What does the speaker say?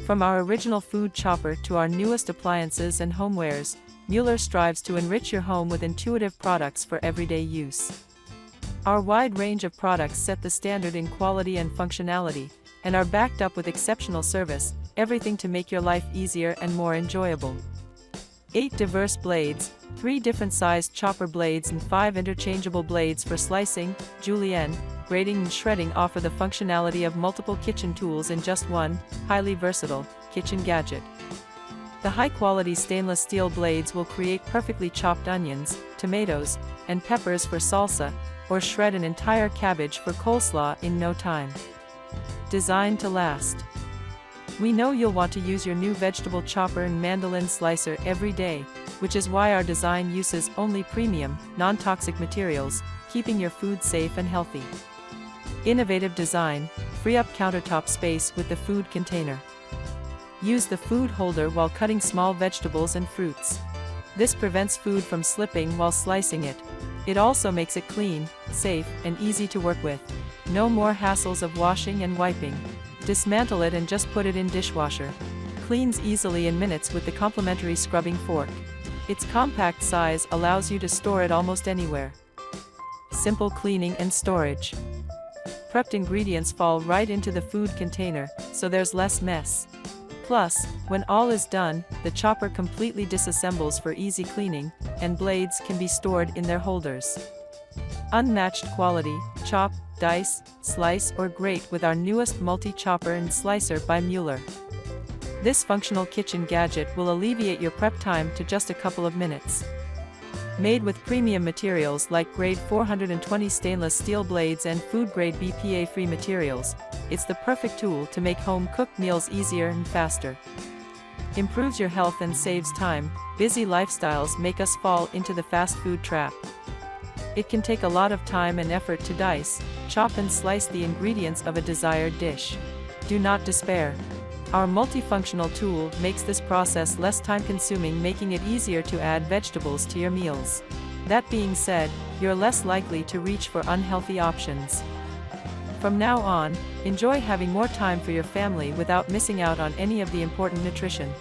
From our original food chopper to our newest appliances and homewares, Mueller strives to enrich your home with intuitive products for everyday use. Our wide range of products set the standard in quality and functionality, and are backed up with exceptional service, everything to make your life easier and more enjoyable. 8 diverse blades, 3 different sized chopper blades and 5 interchangeable blades for slicing, julienne, grating and shredding offer the functionality of multiple kitchen tools in just one, highly versatile, kitchen gadget. The high-quality stainless steel blades will create perfectly chopped onions, tomatoes, and peppers for salsa, or shred an entire cabbage for coleslaw in no time. Designed to last. We know you'll want to use your new vegetable chopper and mandolin slicer every day, which is why our design uses only premium, non-toxic materials, keeping your food safe and healthy. Innovative design, free up countertop space with the food container. Use the food holder while cutting small vegetables and fruits. This prevents food from slipping while slicing it. It also makes it clean, safe, and easy to work with. No more hassles of washing and wiping. Dismantle it and just put it in dishwasher. Cleans easily in minutes with the complimentary scrubbing fork. Its compact size allows you to store it almost anywhere. Simple cleaning and storage. Prepped ingredients fall right into the food container, so there's less mess. Plus, when all is done, the chopper completely disassembles for easy cleaning, and blades can be stored in their holders. Unmatched quality, chop, dice, slice or grate with our newest multi-chopper and slicer by Mueller. This functional kitchen gadget will alleviate your prep time to just a couple of minutes. Made with premium materials like grade 420 stainless steel blades and food-grade BPA-free materials, it's the perfect tool to make home-cooked meals easier and faster. Improves your health and saves time. Busy lifestyles make us fall into the fast food trap. It can take a lot of time and effort to dice, chop and slice the ingredients of a desired dish. Do not despair. Our multifunctional tool makes this process less time-consuming, making it easier to add vegetables to your meals. That being said, you're less likely to reach for unhealthy options. From now on, enjoy having more time for your family without missing out on any of the important nutrition.